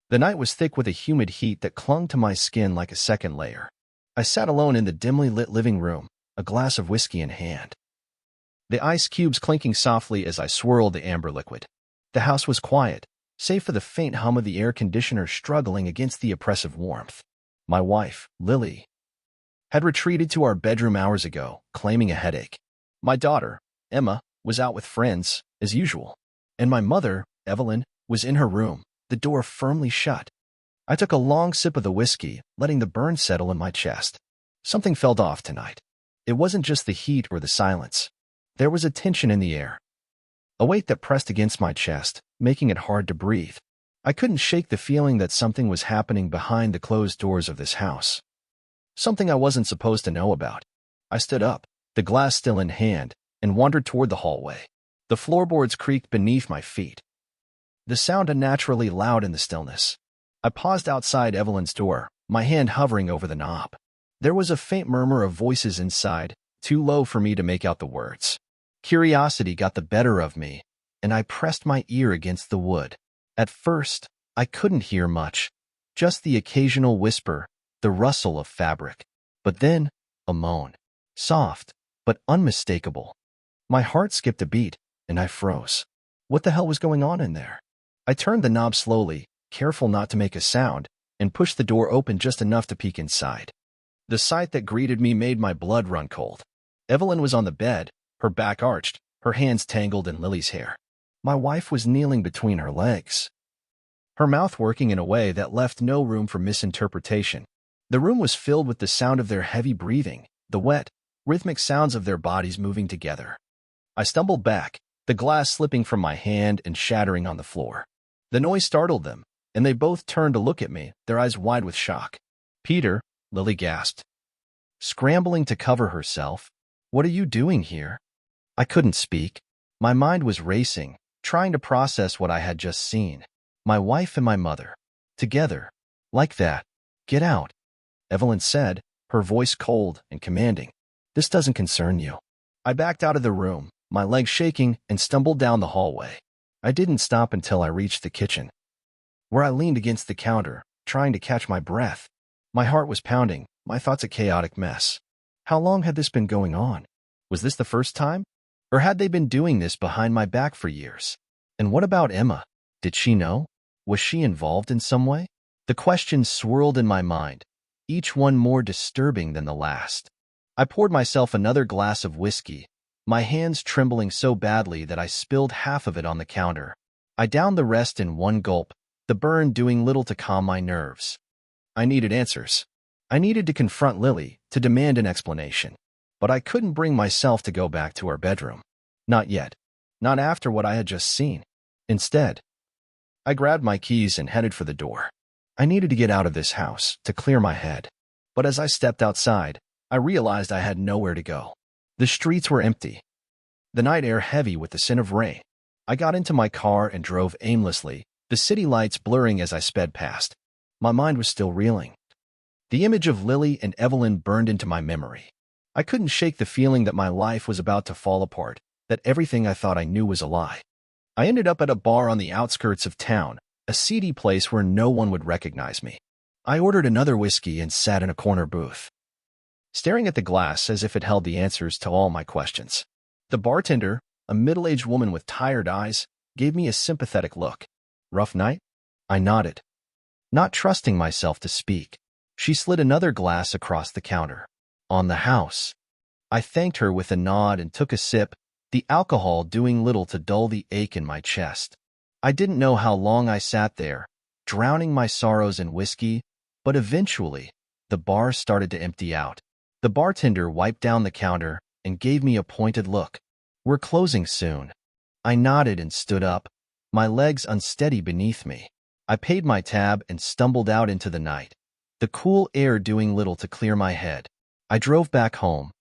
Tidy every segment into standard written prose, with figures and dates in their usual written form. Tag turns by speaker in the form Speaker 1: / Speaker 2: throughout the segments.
Speaker 1: The night was thick with a humid heat that clung to my skin like a second layer. I sat alone in the dimly lit living room, a glass of whiskey in hand, the ice cubes clinking softly as I swirled the amber liquid. The house was quiet, save for the faint hum of the air conditioner struggling against the oppressive warmth. My wife, Lily, had retreated to our bedroom hours ago, claiming a headache. My daughter, Emma, was out with friends, as usual. And my mother, Evelyn, was in her room, the door firmly shut. I took a long sip of the whiskey, letting the burn settle in my chest. Something felt off tonight. It wasn't just the heat or the silence. There was a tension in the air, a weight that pressed against my chest, making it hard to breathe. I couldn't shake the feeling that something was happening behind the closed doors of this house. Something I wasn't supposed to know about. I stood up, the glass still in hand, and wandered toward the hallway. The floorboards creaked beneath my feet, the sound unnaturally loud in the stillness. I paused outside Evelyn's door, my hand hovering over the knob. There was a faint murmur of voices inside, too low for me to make out the words. Curiosity got the better of me, and I pressed my ear against the wood. At first, I couldn't hear much, just the occasional whisper, the rustle of fabric. But then, a moan. Soft, but unmistakable. My heart skipped a beat, and I froze. What the hell was going on in there? I turned the knob slowly, careful not to make a sound, and pushed the door open just enough to peek inside. The sight that greeted me made my blood run cold. Evelyn was on the bed, her back arched, her hands tangled in Lily's hair. My wife was kneeling between her legs, her mouth working in a way that left no room for misinterpretation. The room was filled with the sound of their heavy breathing, the wet, rhythmic sounds of their bodies moving together. I stumbled back, the glass slipping from my hand and shattering on the floor. The noise startled them, and they both turned to look at me, their eyes wide with shock. "Peter," Lily gasped, scrambling to cover herself. "What are you doing here?" I couldn't speak. My mind was racing, trying to process what I had just seen. My wife and my mother, together, like that. "Get out," Evelyn said, her voice cold and commanding. "This doesn't concern you." I backed out of the room, my legs shaking, and stumbled down the hallway. I didn't stop until I reached the kitchen, where I leaned against the counter, trying to catch my breath. My heart was pounding, my thoughts a chaotic mess. How long had this been going on? Was this the first time? Or had they been doing this behind my back for years? And what about Emma? Did she know? Was she involved in some way? The questions swirled in my mind, each one more disturbing than the last. I poured myself another glass of whiskey, my hands trembling so badly that I spilled half of it on the counter. I downed the rest in one gulp, the burn doing little to calm my nerves. I needed answers. I needed to confront Lily, to demand an explanation. But I couldn't bring myself to go back to our bedroom. Not yet. Not after what I had just seen. Instead, I grabbed my keys and headed for the door. I needed to get out of this house, to clear my head. But as I stepped outside, I realized I had nowhere to go. The streets were empty, the night air heavy with the scent of rain. I got into my car and drove aimlessly, the city lights blurring as I sped past. My mind was still reeling. The image of Lily and Evelyn burned into my memory. I couldn't shake the feeling that my life was about to fall apart, that everything I thought I knew was a lie. I ended up at a bar on the outskirts of town, a seedy place where no one would recognize me. I ordered another whiskey and sat in a corner booth, staring at the glass as if it held the answers to all my questions. The bartender, a middle-aged woman with tired eyes, gave me a sympathetic look. "Rough night?" I nodded, not trusting myself to speak. She slid another glass across the counter. "On the house." I thanked her with a nod and took a sip, the alcohol doing little to dull the ache in my chest. I didn't know how long I sat there, drowning my sorrows in whiskey, but eventually, the bar started to empty out. The bartender wiped down the counter and gave me a pointed look. "We're closing soon." I nodded and stood up, my legs unsteady beneath me. I paid my tab and stumbled out into the night, the cool air doing little to clear my head. I drove back home,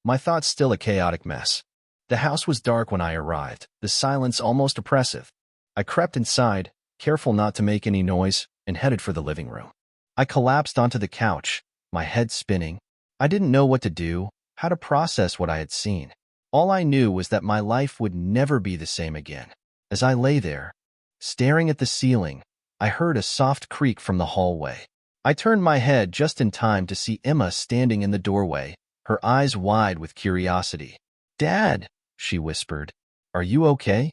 Speaker 1: my thoughts still a chaotic mess. The house was dark when I arrived, the silence almost oppressive. I crept inside, careful not to make any noise, and headed for the living room. I collapsed onto the couch, my head spinning. I didn't know what to do, how to process what I had seen. All I knew was that my life would never be the same again. As I lay there, staring at the ceiling, I heard a soft creak from the hallway. I turned my head just in time to see Emma standing in the doorway, her eyes wide with curiosity. "Dad," she whispered, "are you okay?"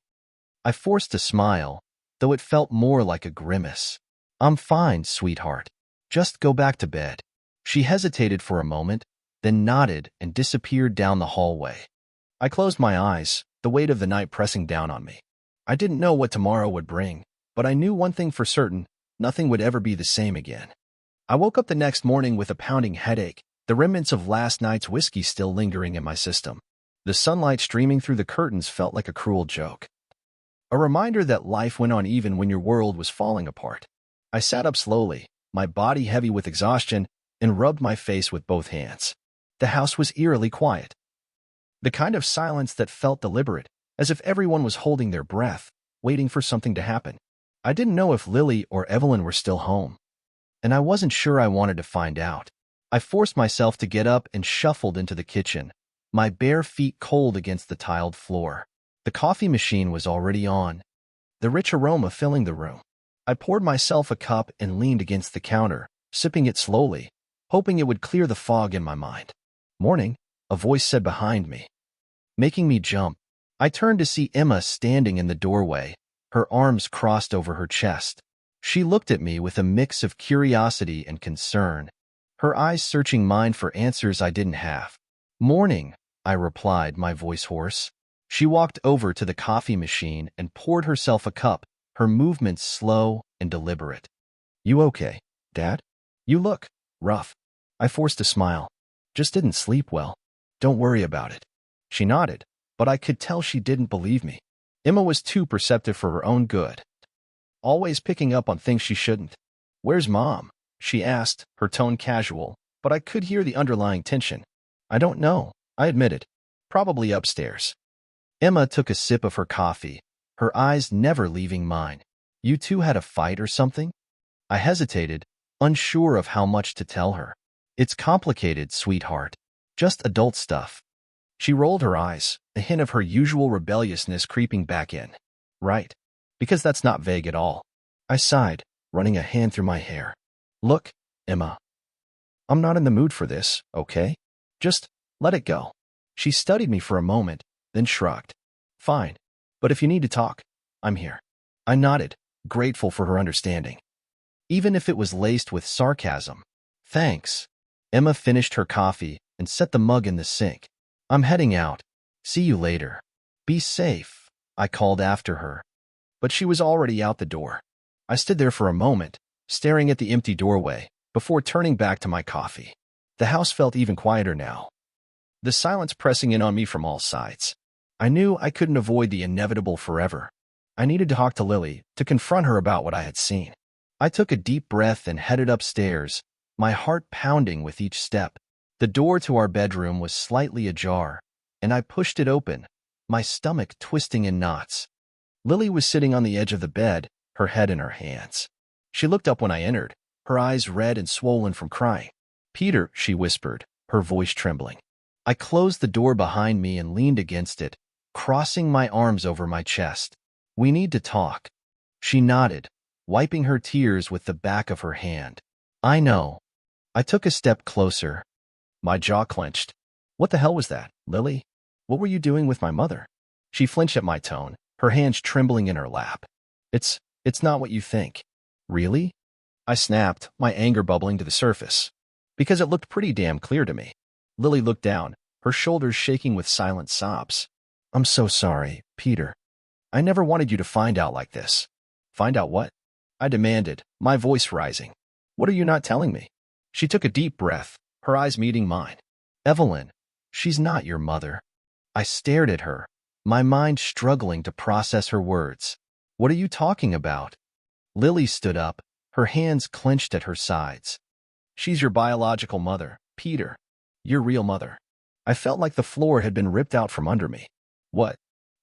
Speaker 1: I forced a smile, though it felt more like a grimace. "I'm fine, sweetheart. Just go back to bed." She hesitated for a moment, then nodded and disappeared down the hallway. I closed my eyes, the weight of the night pressing down on me. I didn't know what tomorrow would bring, but I knew one thing for certain: nothing would ever be the same again. I woke up the next morning with a pounding headache, the remnants of last night's whiskey still lingering in my system. The sunlight streaming through the curtains felt like a cruel joke. A reminder that life went on even when your world was falling apart. I sat up slowly, my body heavy with exhaustion, and rubbed my face with both hands. The house was eerily quiet. The kind of silence that felt deliberate, as if everyone was holding their breath, waiting for something to happen. I didn't know if Lily or Evelyn were still home, and I wasn't sure I wanted to find out. I forced myself to get up and shuffled into the kitchen, my bare feet cold against the tiled floor. The coffee machine was already on, the rich aroma filling the room. I poured myself a cup and leaned against the counter, sipping it slowly, hoping it would clear the fog in my mind. "Morning," a voice said behind me, making me jump. I turned to see Emma standing in the doorway, her arms crossed over her chest. She looked at me with a mix of curiosity and concern, her eyes searching mine for answers I didn't have. "Morning," I replied, my voice hoarse. She walked over to the coffee machine and poured herself a cup, her movements slow and deliberate. "You okay, Dad? You look rough." I forced a smile. "Just didn't sleep well. Don't worry about it." She nodded, but I could tell she didn't believe me. Emma was too perceptive for her own good, always picking up on things she shouldn't. "Where's Mom?" she asked, her tone casual, but I could hear the underlying tension. "I don't know," I admitted. "Probably upstairs." Emma took a sip of her coffee, her eyes never leaving mine. "You two had a fight or something?" I hesitated, unsure of how much to tell her. "It's complicated, sweetheart. Just adult stuff." She rolled her eyes, a hint of her usual rebelliousness creeping back in. "Right. Because that's not vague at all." I sighed, running a hand through my hair. "Look, Emma. I'm not in the mood for this, okay? Just let it go." She studied me for a moment, then shrugged. "Fine. But if you need to talk, I'm here." I nodded, grateful for her understanding, even if it was laced with sarcasm. "Thanks." Emma finished her coffee and set the mug in the sink. "I'm heading out. See you later." "Be safe," I called after her, but she was already out the door. I stood there for a moment, staring at the empty doorway, before turning back to my coffee. The house felt even quieter now, the silence pressing in on me from all sides. I knew I couldn't avoid the inevitable forever. I needed to talk to Lily, to confront her about what I had seen. I took a deep breath and headed upstairs, my heart pounding with each step. The door to our bedroom was slightly ajar, and I pushed it open, my stomach twisting in knots. Lily was sitting on the edge of the bed, her head in her hands. She looked up when I entered, her eyes red and swollen from crying. "Peter," she whispered, her voice trembling. I closed the door behind me and leaned against it, crossing my arms over my chest. "We need to talk." She nodded, wiping her tears with the back of her hand. "I know." I took a step closer, my jaw clenched. "What the hell was that, Lily? What were you doing with my mother?" She flinched at my tone, her hands trembling in her lap. It's not what you think." "Really?" I snapped, my anger bubbling to the surface, because it looked pretty damn clear to me. Lily looked down, her shoulders shaking with silent sobs. "I'm so sorry, Peter. I never wanted you to find out like this." "Find out what?" I demanded, my voice rising. "What are you not telling me?" She took a deep breath, her eyes meeting mine. "Evelyn, she's not your mother." I stared at her, my mind struggling to process her words. "What are you talking about?" Lily stood up, her hands clenched at her sides. "She's your biological mother, Peter. Your real mother." I felt like the floor had been ripped out from under me. "What?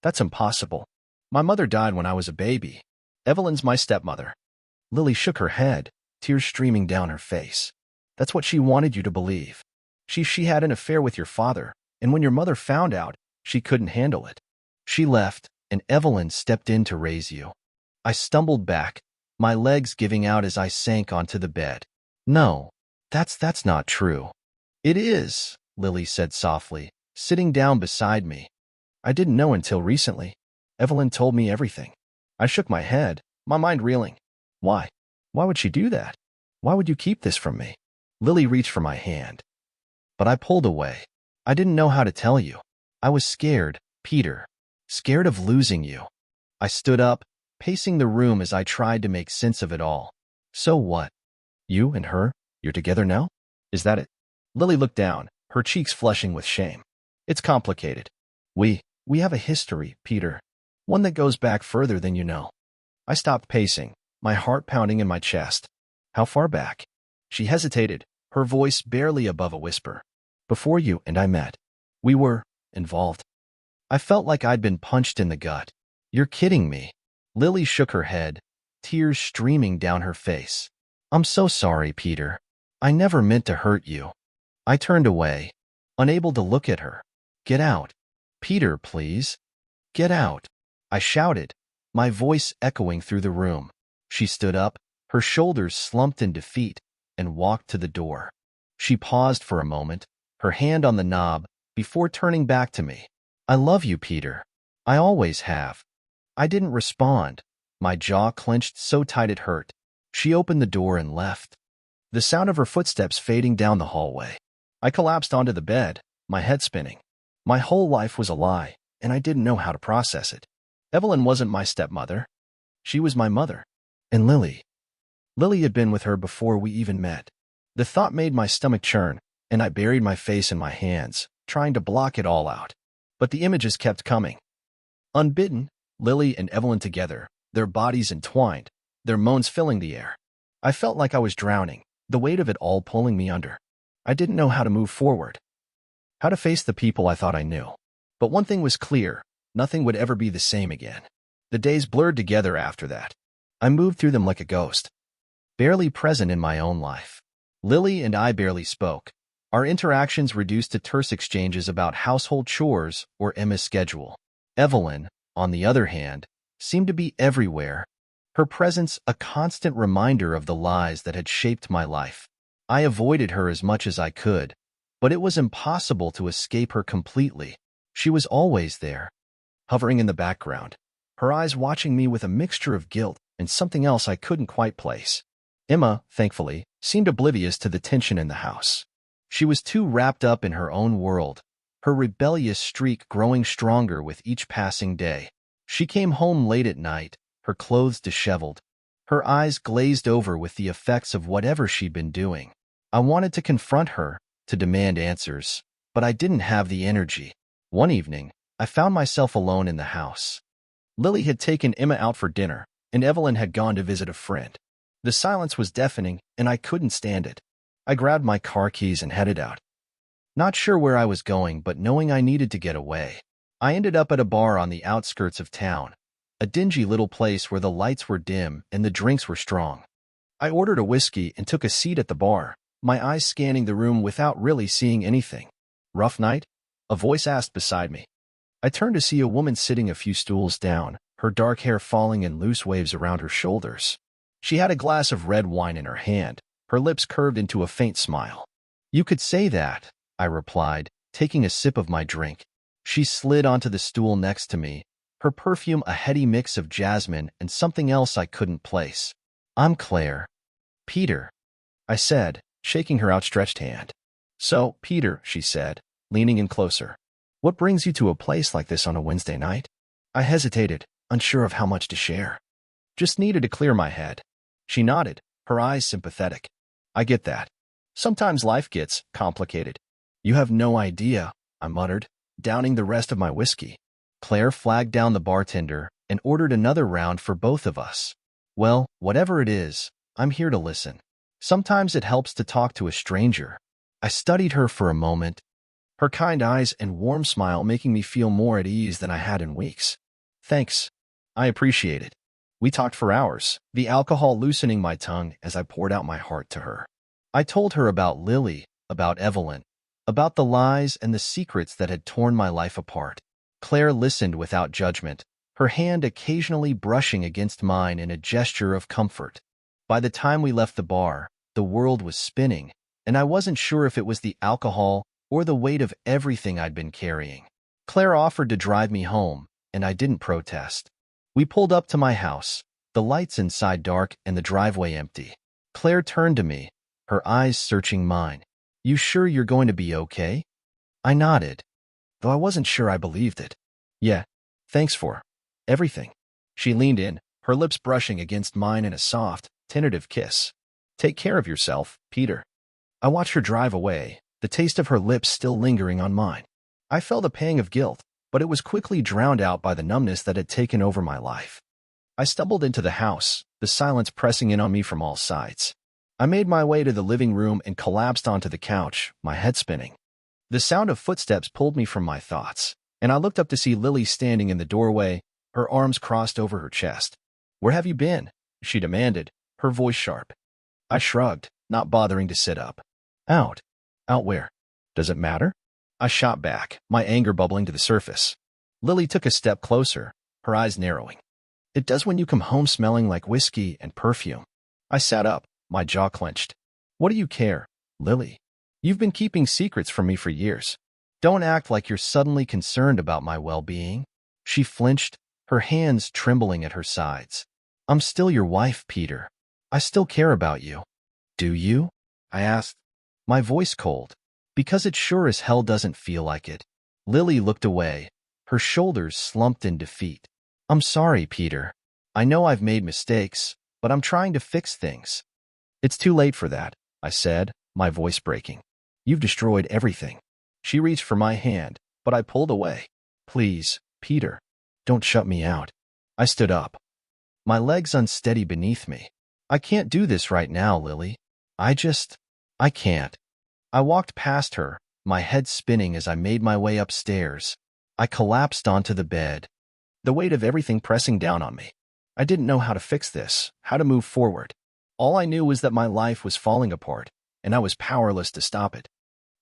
Speaker 1: That's impossible. My mother died when I was a baby. Evelyn's my stepmother." Lily shook her head, tears streaming down her face. "That's what she wanted you to believe. She had an affair with your father, and when your mother found out, she couldn't handle it. She left, and Evelyn stepped in to raise you." I stumbled back, my legs giving out as I sank onto the bed. No, that's not true. It is, Lily said softly, sitting down beside me. I didn't know until recently. Evelyn told me everything. I shook my head, my mind reeling. Why? Why would she do that? Why would you keep this from me? Lily reached for my hand. But I pulled away. I didn't know how to tell you. I was scared, Peter. Scared of losing you. I stood up, pacing the room as I tried to make sense of it all. So what? You and her? You're together now? Is that it? Lily looked down, her cheeks flushing with shame. It's complicated. We have a history, Peter. One that goes back further than you know. I stopped pacing, my heart pounding in my chest. How far back? She hesitated, her voice barely above a whisper. Before you and I met. We were involved. I felt like I'd been punched in the gut. You're kidding me. Lily shook her head, tears streaming down her face. I'm so sorry, Peter. I never meant to hurt you. I turned away, unable to look at her. Get out. Peter, please. Get out. I shouted, my voice echoing through the room. She stood up, her shoulders slumped in defeat, and walked to the door. She paused for a moment, her hand on the knob, before turning back to me. I love you, Peter. I always have. I didn't respond. My jaw clenched so tight it hurt. She opened the door and left. The sound of her footsteps fading down the hallway. I collapsed onto the bed, my head spinning. My whole life was a lie, and I didn't know how to process it. Evelyn wasn't my stepmother. She was my mother. And Lily. Lily had been with her before we even met. The thought made my stomach churn, and I buried my face in my hands, trying to block it all out. But the images kept coming. Unbidden, Lily and Evelyn together, their bodies entwined, their moans filling the air. I felt like I was drowning, the weight of it all pulling me under. I didn't know how to move forward, how to face the people I thought I knew. But one thing was clear, nothing would ever be the same again. The days blurred together after that. I moved through them like a ghost, barely present in my own life. Lily and I barely spoke, our interactions reduced to terse exchanges about household chores or Emma's schedule. Evelyn, on the other hand, seemed to be everywhere, her presence a constant reminder of the lies that had shaped my life. I avoided her as much as I could, but it was impossible to escape her completely. She was always there, hovering in the background, her eyes watching me with a mixture of guilt and something else I couldn't quite place. Emma, thankfully, seemed oblivious to the tension in the house. She was too wrapped up in her own world, her rebellious streak growing stronger with each passing day. She came home late at night, her clothes disheveled, her eyes glazed over with the effects of whatever she'd been doing. I wanted to confront her, to demand answers, but I didn't have the energy. One evening, I found myself alone in the house. Lily had taken Emma out for dinner, and Evelyn had gone to visit a friend. The silence was deafening, and I couldn't stand it. I grabbed my car keys and headed out. Not sure where I was going, but knowing I needed to get away. I ended up at a bar on the outskirts of town, a dingy little place where the lights were dim and the drinks were strong. I ordered a whiskey and took a seat at the bar, my eyes scanning the room without really seeing anything. Rough night? A voice asked beside me. I turned to see a woman sitting a few stools down, her dark hair falling in loose waves around her shoulders. She had a glass of red wine in her hand, her lips curved into a faint smile. You could say that, I replied, taking a sip of my drink. She slid onto the stool next to me, her perfume a heady mix of jasmine and something else I couldn't place. I'm Claire. Peter, I said, shaking her outstretched hand. So, Peter, she said, leaning in closer. What brings you to a place like this on a Wednesday night? I hesitated, unsure of how much to share. Just needed to clear my head. She nodded, her eyes sympathetic. I get that. Sometimes life gets complicated. You have no idea, I muttered, downing the rest of my whiskey. Claire flagged down the bartender and ordered another round for both of us. Well, whatever it is, I'm here to listen. Sometimes it helps to talk to a stranger. I studied her for a moment, her kind eyes and warm smile making me feel more at ease than I had in weeks. Thanks. I appreciate it. We talked for hours, the alcohol loosening my tongue as I poured out my heart to her. I told her about Lily, about Evelyn, about the lies and the secrets that had torn my life apart. Claire listened without judgment, her hand occasionally brushing against mine in a gesture of comfort. By the time we left the bar, the world was spinning, and I wasn't sure if it was the alcohol or the weight of everything I'd been carrying. Claire offered to drive me home, and I didn't protest. We pulled up to my house, the lights inside dark and the driveway empty. Claire turned to me, her eyes searching mine. "You sure you're going to be okay?" I nodded, though I wasn't sure I believed it. "Yeah, thanks for everything." She leaned in, her lips brushing against mine in a soft, tentative kiss. "Take care of yourself, Peter." I watched her drive away, the taste of her lips still lingering on mine. I felt a pang of guilt, but it was quickly drowned out by the numbness that had taken over my life. I stumbled into the house, the silence pressing in on me from all sides. I made my way to the living room and collapsed onto the couch, my head spinning. The sound of footsteps pulled me from my thoughts, and I looked up to see Lily standing in the doorway, her arms crossed over her chest. "Where have you been?" she demanded, her voice sharp. I shrugged, not bothering to sit up. "Out." "Out where? Does it matter?" I shot back, my anger bubbling to the surface. Lily took a step closer, her eyes narrowing. "It does when you come home smelling like whiskey and perfume." I sat up, my jaw clenched. "What do you care, Lily? You've been keeping secrets from me for years. Don't act like you're suddenly concerned about my well-being." She flinched, her hands trembling at her sides. "I'm still your wife, Peter. I still care about you." "Do you?" I asked, my voice cold. "Because it sure as hell doesn't feel like it." Lily looked away, her shoulders slumped in defeat. "I'm sorry, Peter. I know I've made mistakes, but I'm trying to fix things." "It's too late for that," I said, my voice breaking. "You've destroyed everything." She reached for my hand, but I pulled away. "Please, Peter, don't shut me out." I stood up, my legs unsteady beneath me. "I can't do this right now, Lily. I can't." I walked past her, my head spinning as I made my way upstairs. I collapsed onto the bed, the weight of everything pressing down on me. I didn't know how to fix this, how to move forward. All I knew was that my life was falling apart, and I was powerless to stop it.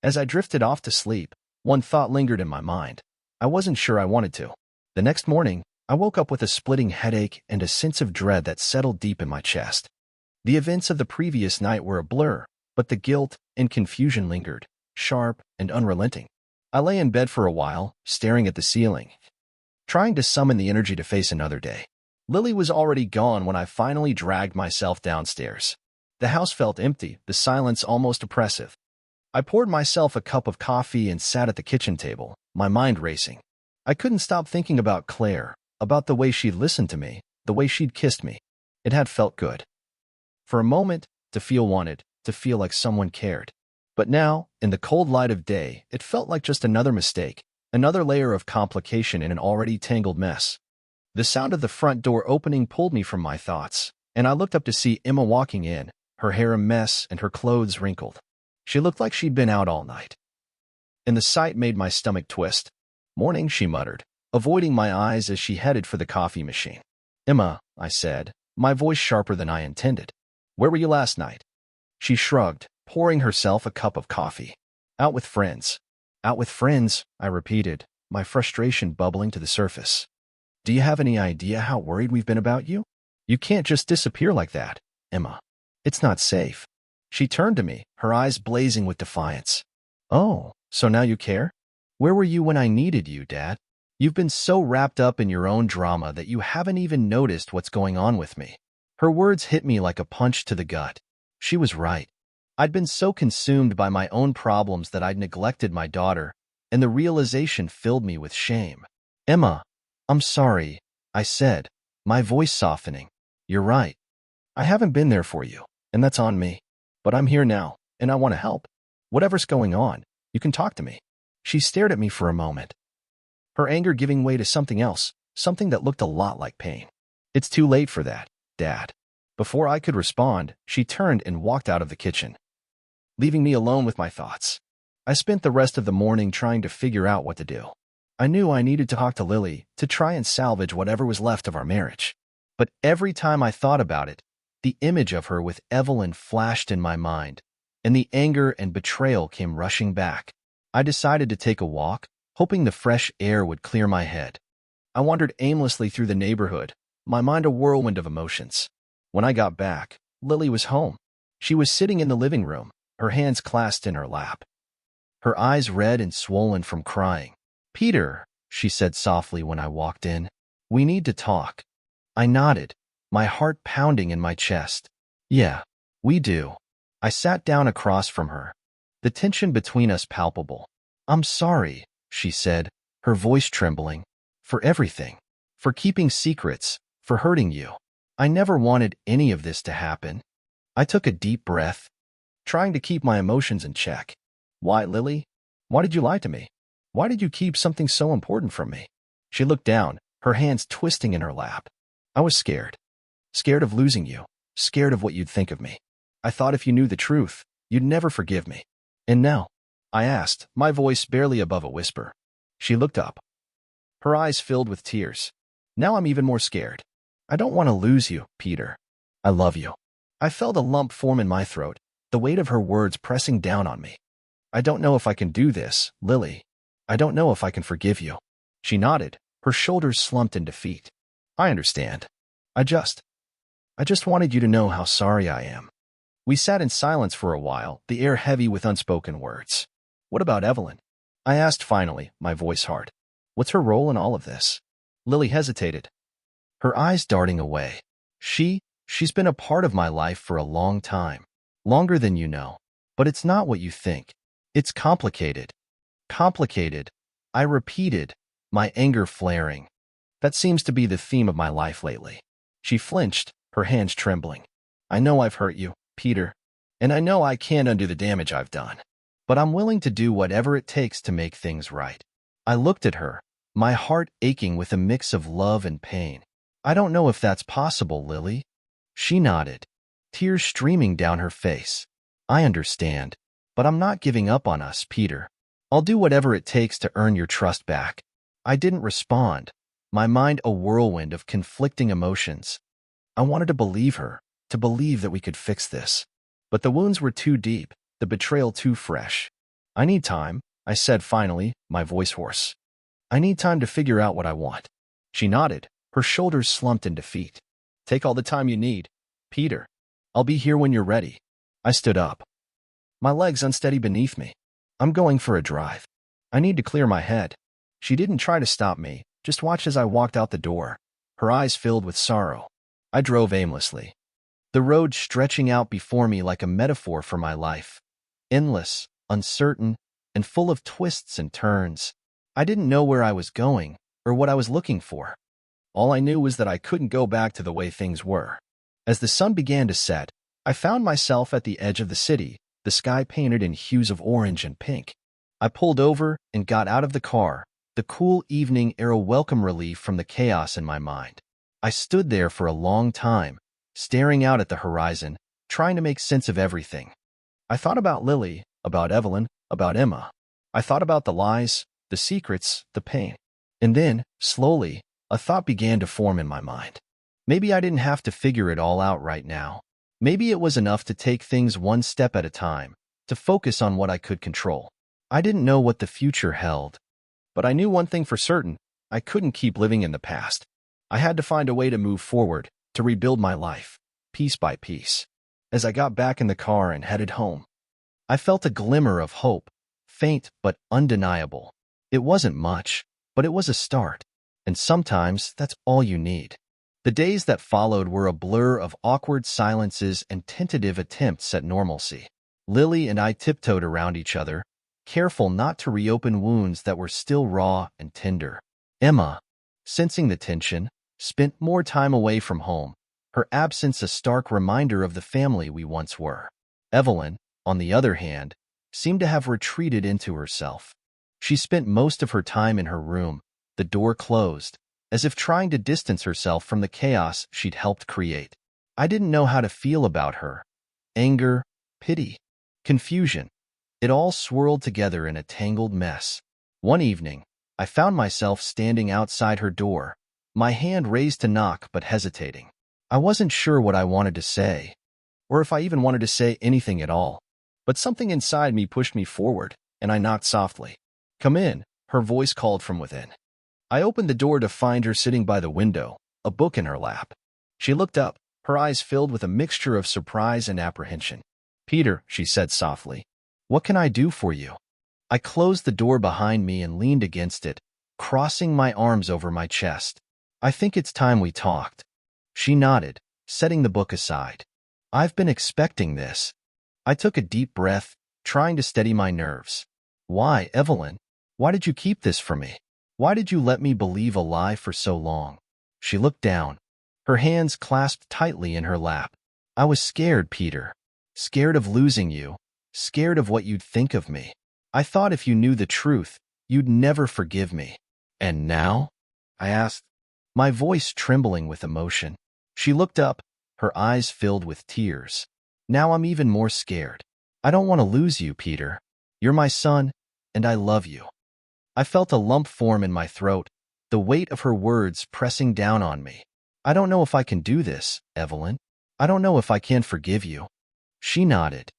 Speaker 1: As I drifted off to sleep, one thought lingered in my mind. I wasn't sure I wanted to. The next morning, I woke up with a splitting headache and a sense of dread that settled deep in my chest. The events of the previous night were a blur, but the guilt and confusion lingered, sharp and unrelenting. I lay in bed for a while, staring at the ceiling, trying to summon the energy to face another day. Lily was already gone when I finally dragged myself downstairs. The house felt empty, the silence almost oppressive. I poured myself a cup of coffee and sat at the kitchen table, my mind racing. I couldn't stop thinking about Claire, about the way she'd listened to me, the way she'd kissed me. It had felt good. For a moment, to feel wanted, to feel like someone cared. But now, in the cold light of day, it felt like just another mistake, another layer of complication in an already tangled mess. The sound of the front door opening pulled me from my thoughts, and I looked up to see Emma walking in, her hair a mess and her clothes wrinkled. She looked like she'd been out all night, and the sight made my stomach twist. "Morning," she muttered, avoiding my eyes as she headed for the coffee machine. "Emma," I said, my voice sharper than I intended. "Where were you last night?" She shrugged, pouring herself a cup of coffee. "Out with friends." "Out with friends," I repeated, my frustration bubbling to the surface. "Do you have any idea how worried we've been about you? You can't just disappear like that, Emma. It's not safe." She turned to me, her eyes blazing with defiance. "Oh, so now you care? Where were you when I needed you, Dad? You've been so wrapped up in your own drama that you haven't even noticed what's going on with me." Her words hit me like a punch to the gut. She was right. I'd been so consumed by my own problems that I'd neglected my daughter, and the realization filled me with shame. "Emma, I'm sorry," I said, my voice softening. "You're right. I haven't been there for you, and that's on me. But I'm here now, and I want to help. Whatever's going on, you can talk to me." She stared at me for a moment, her anger giving way to something else, something that looked a lot like pain. "It's too late for that, Dad." Before I could respond, she turned and walked out of the kitchen, leaving me alone with my thoughts. I spent the rest of the morning trying to figure out what to do. I knew I needed to talk to Lily to try and salvage whatever was left of our marriage. But every time I thought about it, the image of her with Evelyn flashed in my mind, and the anger and betrayal came rushing back. I decided to take a walk, hoping the fresh air would clear my head. I wandered aimlessly through the neighborhood, my mind a whirlwind of emotions. When I got back, Lily was home. She was sitting in the living room, her hands clasped in her lap, her eyes red and swollen from crying. "Peter," she said softly when I walked in, "we need to talk." I nodded, my heart pounding in my chest. "Yeah, we do." I sat down across from her, the tension between us palpable. "I'm sorry," she said, her voice trembling, "for everything, for keeping secrets, for hurting you. I never wanted any of this to happen." I took a deep breath, trying to keep my emotions in check. "Why, Lily? Why did you lie to me? Why did you keep something so important from me?" She looked down, her hands twisting in her lap. "I was scared. Scared of losing you. Scared of what you'd think of me. I thought if you knew the truth, you'd never forgive me. And now?" I asked, my voice barely above a whisper. She looked up, her eyes filled with tears. "Now I'm even more scared. I don't want to lose you, Peter. I love you." I felt a lump form in my throat, the weight of her words pressing down on me. "I don't know if I can do this, Lily. I don't know if I can forgive you." She nodded, her shoulders slumped in defeat. "I understand. I just wanted you to know how sorry I am." We sat in silence for a while, the air heavy with unspoken words. "What about Evelyn?" I asked finally, my voice hard. "What's her role in all of this?" Lily hesitated, her eyes darting away. She's been a part of my life for a long time. Longer than you know. But it's not what you think. It's complicated. Complicated, I repeated, my anger flaring. "That seems to be the theme of my life lately." She flinched, her hands trembling. "I know I've hurt you, Peter, and I know I can't undo the damage I've done. But I'm willing to do whatever it takes to make things right." I looked at her, my heart aching with a mix of love and pain. "I don't know if that's possible, Lily." She nodded, tears streaming down her face. "I understand, but I'm not giving up on us, Peter. I'll do whatever it takes to earn your trust back." I didn't respond, my mind a whirlwind of conflicting emotions. I wanted to believe her, to believe that we could fix this. But the wounds were too deep, the betrayal too fresh. "I need time," I said finally, my voice hoarse. "I need time to figure out what I want." She nodded, her shoulders slumped in defeat. "Take all the time you need, Peter. I'll be here when you're ready." I stood up, my legs unsteady beneath me. "I'm going for a drive. I need to clear my head." She didn't try to stop me, just watched as I walked out the door, her eyes filled with sorrow. I drove aimlessly, the road stretching out before me like a metaphor for my life. Endless, uncertain, and full of twists and turns. I didn't know where I was going, or what I was looking for. All I knew was that I couldn't go back to the way things were. As the sun began to set, I found myself at the edge of the city, the sky painted in hues of orange and pink. I pulled over and got out of the car, the cool evening air a welcome relief from the chaos in my mind. I stood there for a long time, staring out at the horizon, trying to make sense of everything. I thought about Lily, about Evelyn, about Emma. I thought about the lies, the secrets, the pain. And then, slowly, a thought began to form in my mind. Maybe I didn't have to figure it all out right now. Maybe it was enough to take things one step at a time, to focus on what I could control. I didn't know what the future held, but I knew one thing for certain: I couldn't keep living in the past. I had to find a way to move forward, to rebuild my life, piece by piece. As I got back in the car and headed home, I felt a glimmer of hope, faint but undeniable. It wasn't much, but it was a start, and sometimes that's all you need. The days that followed were a blur of awkward silences and tentative attempts at normalcy. Lily and I tiptoed around each other, careful not to reopen wounds that were still raw and tender. Emma, sensing the tension, spent more time away from home, her absence a stark reminder of the family we once were. Evelyn, on the other hand, seemed to have retreated into herself. She spent most of her time in her room, the door closed, as if trying to distance herself from the chaos she'd helped create. I didn't know how to feel about her. Anger, pity, confusion. It all swirled together in a tangled mess. One evening, I found myself standing outside her door, my hand raised to knock but hesitating. I wasn't sure what I wanted to say, or if I even wanted to say anything at all. But something inside me pushed me forward, and I knocked softly. "Come in," her voice called from within. I opened the door to find her sitting by the window, a book in her lap. She looked up, her eyes filled with a mixture of surprise and apprehension. "Peter," she said softly, "what can I do for you?" I closed the door behind me and leaned against it, crossing my arms over my chest. "I think it's time we talked." She nodded, setting the book aside. "I've been expecting this." I took a deep breath, trying to steady my nerves. "Why, Evelyn? Why did you keep this from me? Why did you let me believe a lie for so long?" She looked down, her hands clasped tightly in her lap. "I was scared, Peter. Scared of losing you. Scared of what you'd think of me. I thought if you knew the truth, you'd never forgive me." "And now?" I asked, my voice trembling with emotion. She looked up, her eyes filled with tears. "Now I'm even more scared. I don't want to lose you, Peter. You're my son, and I love you." I felt a lump form in my throat, the weight of her words pressing down on me. "I don't know if I can do this, Evelyn. I don't know if I can forgive you." She nodded,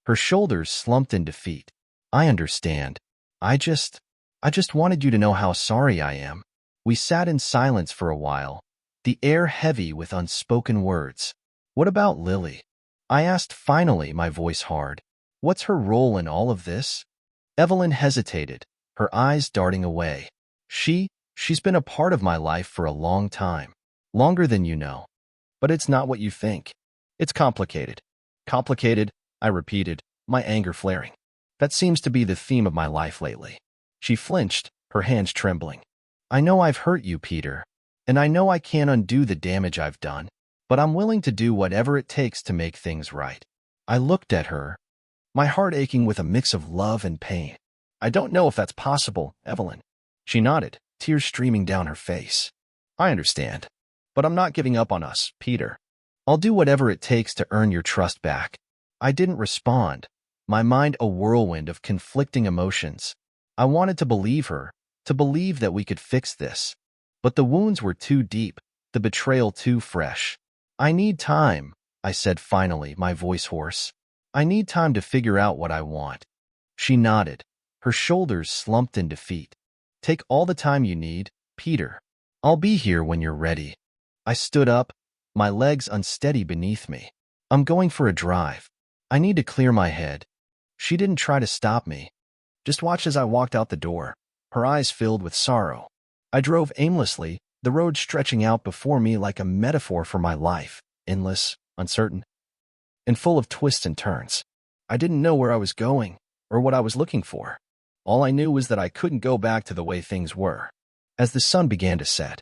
Speaker 1: her shoulders slumped in defeat. "I understand. I just wanted you to know how sorry I am." We sat in silence for a while, the air heavy with unspoken words. "What about Lily?" I asked finally, my voice hard. "What's her role in all of this?" Evelyn hesitated, her eyes darting away. She's been a part of my life for a long time. Longer than you know. But it's not what you think. It's complicated." "Complicated," I repeated, my anger flaring. "That seems to be the theme of my life lately." She flinched, her hands trembling. "I know I've hurt you, Peter, and I know I can't undo the damage I've done, but I'm willing to do whatever it takes to make things right." I looked at her, my heart aching with a mix of love and pain. "I don't know if that's possible, Evelyn." She nodded, tears streaming down her face. "I understand, but I'm not giving up on us, Peter. I'll do whatever it takes to earn your trust back." I didn't respond, my mind a whirlwind of conflicting emotions. I wanted to believe her, to believe that we could fix this. But the wounds were too deep, the betrayal too fresh. "I need time," I said finally, my voice hoarse. "I need time to figure out what I want." She nodded, her shoulders slumped in defeat. "Take all the time you need, Peter. I'll be here when you're ready." I stood up, my legs unsteady beneath me. "I'm going for a drive. I need to clear my head." She didn't try to stop me, just watched as I walked out the door, her eyes filled with sorrow. I drove aimlessly, the road stretching out before me like a metaphor for my life, endless, uncertain, and full of twists and turns. I didn't know where I was going or what I was looking for. All I knew was that I couldn't go back to the way things were. As the sun began to set,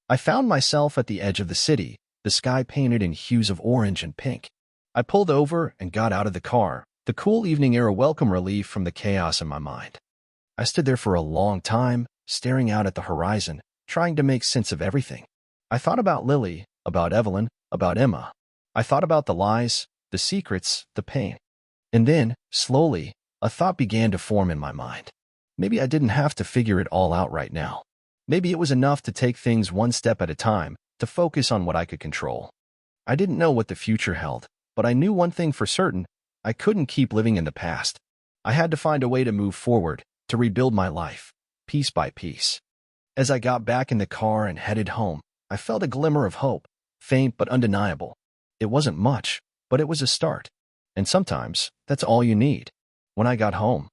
Speaker 1: I found myself at the edge of the city, the sky painted in hues of orange and pink. I pulled over and got out of the car, the cool evening air a welcome relief from the chaos in my mind. I stood there for a long time, staring out at the horizon, trying to make sense of everything. I thought about Lily, about Evelyn, about Emma. I thought about the lies, the secrets, the pain. And then, slowly, a thought began to form in my mind. Maybe I didn't have to figure it all out right now. Maybe it was enough to take things one step at a time, to focus on what I could control. I didn't know what the future held, but I knew one thing for certain: I couldn't keep living in the past. I had to find a way to move forward, to rebuild my life, piece by piece. As I got back in the car and headed home, I felt a glimmer of hope, faint but undeniable. It wasn't much, but it was a start. And sometimes, that's all you need. When I got home,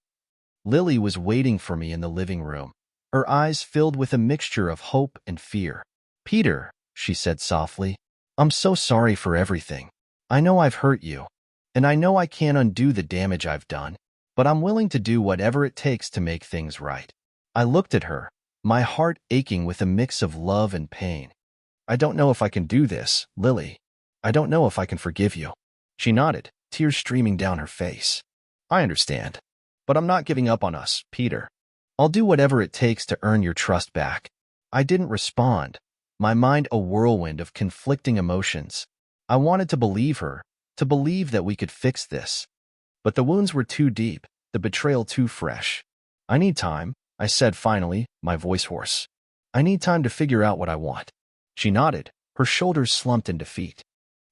Speaker 1: Lily was waiting for me in the living room, her eyes filled with a mixture of hope and fear. "Peter," she said softly, "I'm so sorry for everything. I know I've hurt you, and I know I can't undo the damage I've done, but I'm willing to do whatever it takes to make things right." I looked at her, my heart aching with a mix of love and pain. "I don't know if I can do this, Lily. I don't know if I can forgive you." She nodded, tears streaming down her face. "I understand, but I'm not giving up on us, Peter. I'll do whatever it takes to earn your trust back." I didn't respond, my mind a whirlwind of conflicting emotions. I wanted to believe her, to believe that we could fix this. But the wounds were too deep, the betrayal too fresh. "I need time," I said finally, my voice hoarse. "I need time to figure out what I want." She nodded, her shoulders slumped in defeat.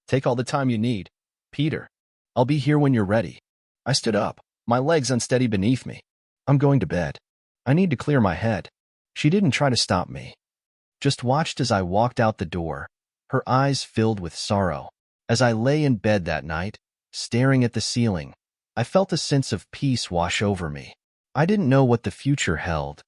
Speaker 1: "Take all the time you need, Peter. I'll be here when you're ready." I stood up, my legs unsteady beneath me. "I'm going to bed. I need to clear my head." She didn't try to stop me, just watched as I walked out the door, her eyes filled with sorrow. As I lay in bed that night, staring at the ceiling, I felt a sense of peace wash over me. I didn't know what the future held,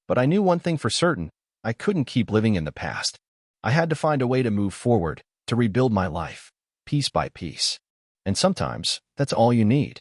Speaker 1: but I knew one thing for certain: I couldn't keep living in the past. I had to find a way to move forward, to rebuild my life, piece by piece. And sometimes, that's all you need.